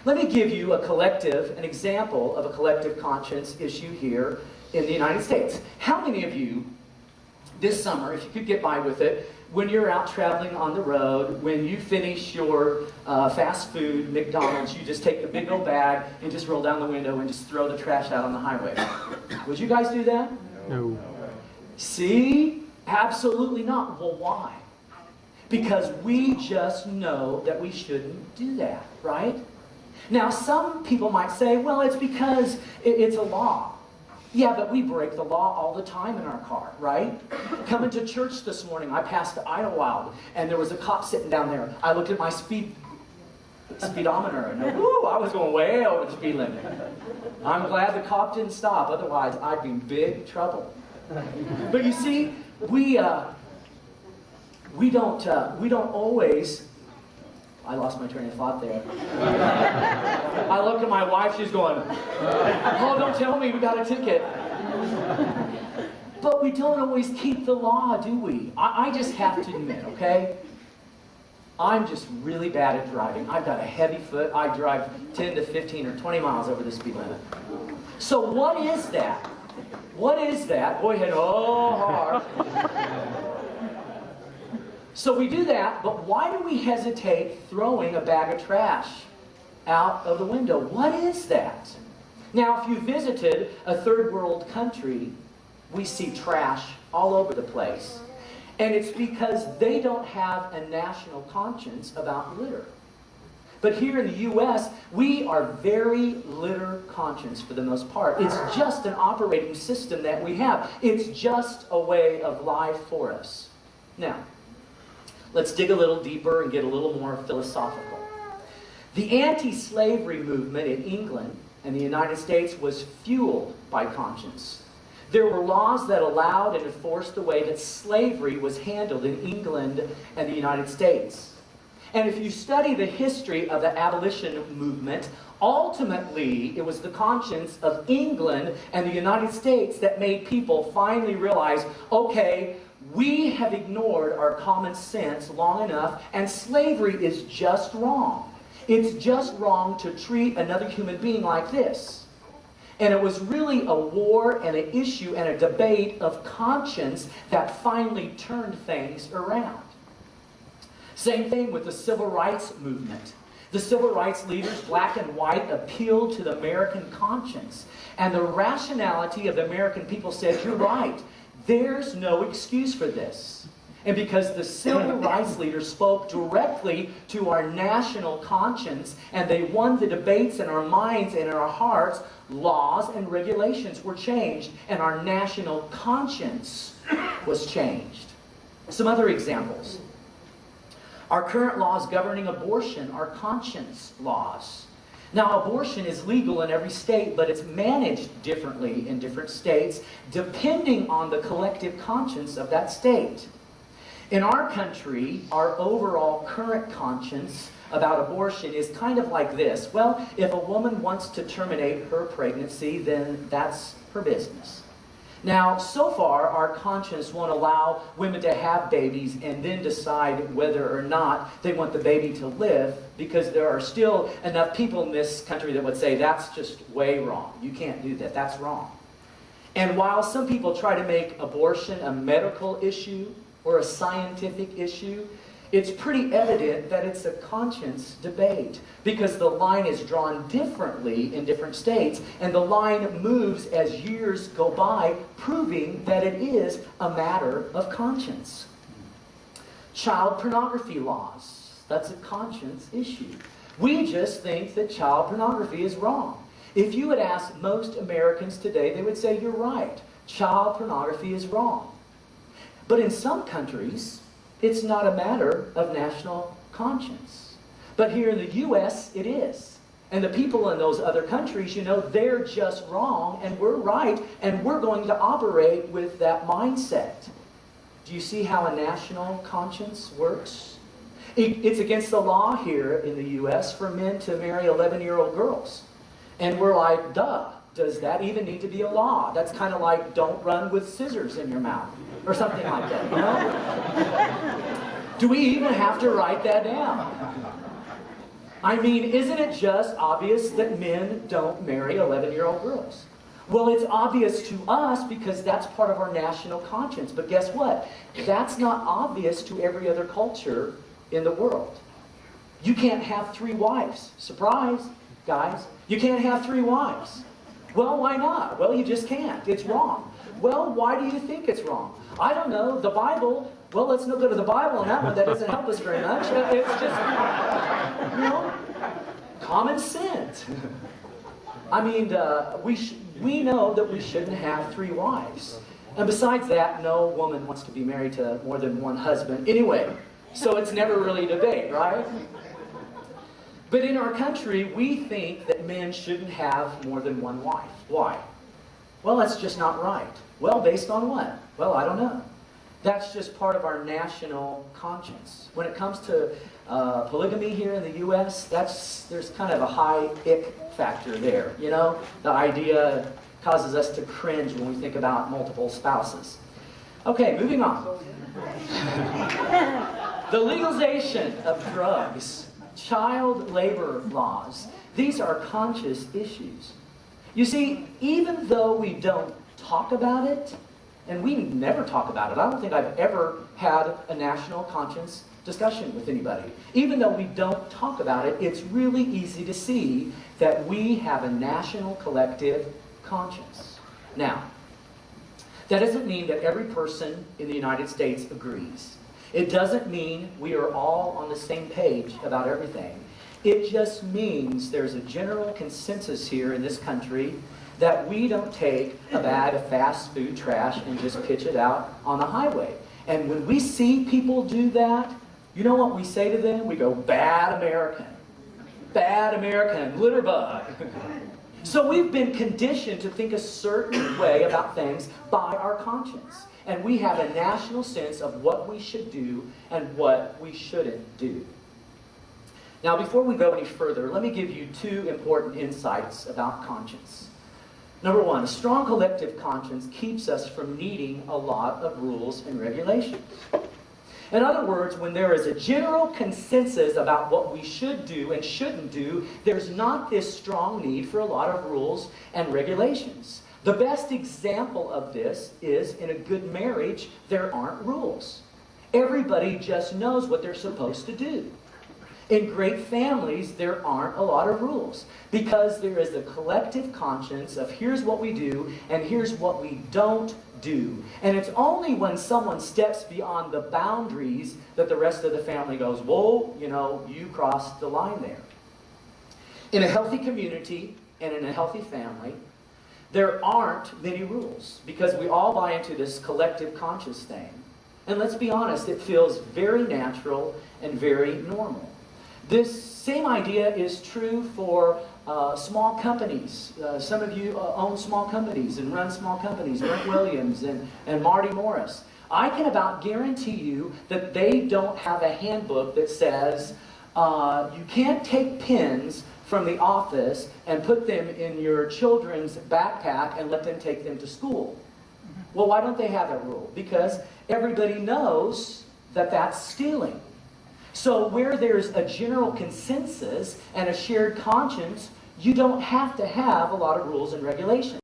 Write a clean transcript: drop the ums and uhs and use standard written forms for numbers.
Let me give you an example of a collective conscience issue here in the United States. How many of you, this summer, if you could get by with it, when you're out traveling on the road, when you finish your fast food, McDonald's, you just take the big old bag and just roll down the window and just throw the trash out on the highway? Would you guys do that? No. See? Absolutely not. Well, why? Because we just know that we shouldn't do that, right? Now, some people might say, well, it's because it's a law. Yeah, but we break the law all the time in our car, right? Coming to church this morning, I passed Idlewild, and there was a cop sitting down there. I looked at my speedometer, and woo, I was going way over the speed limit. I'm glad the cop didn't stop, otherwise I'd be in big trouble. But you see, we don't always. I lost my train of thought there. I look at my wife, she's going, oh, don't tell me, we got a ticket. But we don't always keep the law, do we? I just have to admit, okay? I'm just really bad at driving. I've got a heavy foot. I drive 10 to 15 or 20 miles over the speed limit. So what is that? What is that? Boy, hit hard. So we do that, but why do we hesitate throwing a bag of trash out of the window? What is that? Now, if you visited a third world country, we see trash all over the place. And it's because they don't have a national conscience about litter. But here in the U.S., we are very litter conscious for the most part. It's just an operating system that we have. It's just a way of life for us. Now, let's dig a little deeper and get a little more philosophical. The anti-slavery movement in England and the United States was fueled by conscience. There were laws that allowed and enforced the way that slavery was handled in England and the United States. And if you study the history of the abolition movement, ultimately it was the conscience of England and the United States that made people finally realize, okay, we have ignored our common sense long enough, and slavery is just wrong. It's just wrong to treat another human being like this. And it was really a war and an issue and a debate of conscience that finally turned things around. Same thing with the civil rights movement. The civil rights leaders, black and white, appealed to the American conscience. And the rationality of the American people said, you're right. There's no excuse for this. And because the civil rights leaders spoke directly to our national conscience and they won the debates in our minds and in our hearts, laws and regulations were changed and our national conscience was changed. Some other examples. Our current laws governing abortion are conscience laws. Now, abortion is legal in every state, but it's managed differently in different states, depending on the collective conscience of that state. In our country, our overall current conscience about abortion is kind of like this. Well, if a woman wants to terminate her pregnancy, then that's her business. Now, so far, our conscience won't allow women to have babies and then decide whether or not they want the baby to live, because there are still enough people in this country that would say, that's just way wrong. You can't do that. That's wrong. And while some people try to make abortion a medical issue or a scientific issue, it's pretty evident that it's a conscience debate, because the line is drawn differently in different states, and the line moves as years go by, proving that it is a matter of conscience. Child pornography laws, that's a conscience issue. We just think that child pornography is wrong. If you would ask most Americans today, they would say, you're right, child pornography is wrong. But in some countries, it's not a matter of national conscience. But here in the U.S., it is. And the people in those other countries, you know, they're just wrong and we're right, and we're going to operate with that mindset. Do you see how a national conscience works? It's against the law here in the U.S. for men to marry 11-year-old girls. And we're like, duh, does that even need to be a law? That's kind of like, don't run with scissors in your mouth, or something like that, you know? Do we even have to write that down? I mean, isn't it just obvious that men don't marry 11-year-old girls? Well, it's obvious to us because that's part of our national conscience. But guess what? That's not obvious to every other culture in the world. You can't have 3 wives. Surprise, guys. You can't have 3 wives. Well, why not? Well, you just can't. It's wrong. Well, why do you think it's wrong? I don't know. The Bible, well, let's not go to the Bible on that one. That doesn't help us very much. It's just, you know, common sense. I mean, we know that we shouldn't have 3 wives. And besides that, no woman wants to be married to more than one husband anyway. So it's never really a debate, right? But in our country, we think that men shouldn't have more than one wife. Why? Well, that's just not right. Well, based on what? Well, I don't know. That's just part of our national conscience. When it comes to polygamy here in the U.S., there's kind of a high ick factor there. You know, the idea causes us to cringe when we think about multiple spouses. Okay, moving on. The legalization of drugs, child labor laws, these are conscious issues. You see, even though we don't talk about it, and we never talk about it, I don't think I've ever had a national conscience discussion with anybody. Even though we don't talk about it, it's really easy to see that we have a national collective conscience. Now, that doesn't mean that every person in the United States agrees. It doesn't mean we are all on the same page about everything. It just means there's a general consensus here in this country that we don't take a bag of fast food trash and just pitch it out on the highway. And when we see people do that, you know what we say to them? We go, bad American, litter bug. So we've been conditioned to think a certain way about things by our conscience. And we have a national sense of what we should do and what we shouldn't do. Now, before we go any further, let me give you 2 important insights about conscience. Number 1, a strong collective conscience keeps us from needing a lot of rules and regulations. In other words, when there is a general consensus about what we should do and shouldn't do, there's not this strong need for a lot of rules and regulations. The best example of this is in a good marriage, there aren't rules. Everybody just knows what they're supposed to do. In great families, there aren't a lot of rules because there is a collective conscience of here's what we do and here's what we don't do. And it's only when someone steps beyond the boundaries that the rest of the family goes, whoa, you know, you crossed the line there. In a healthy community and in a healthy family, there aren't many rules because we all buy into this collective conscious thing. And let's be honest, it feels very natural and very normal. This same idea is true for small companies. Some of you own small companies and run small companies, Brent Williams and Marty Morris. I can about guarantee you that they don't have a handbook that says you can't take pens from the office and put them in your children's backpack and let them take them to school. Well, why don't they have that rule? Because everybody knows that that's stealing. So where there's a general consensus and a shared conscience, you don't have to have a lot of rules and regulations.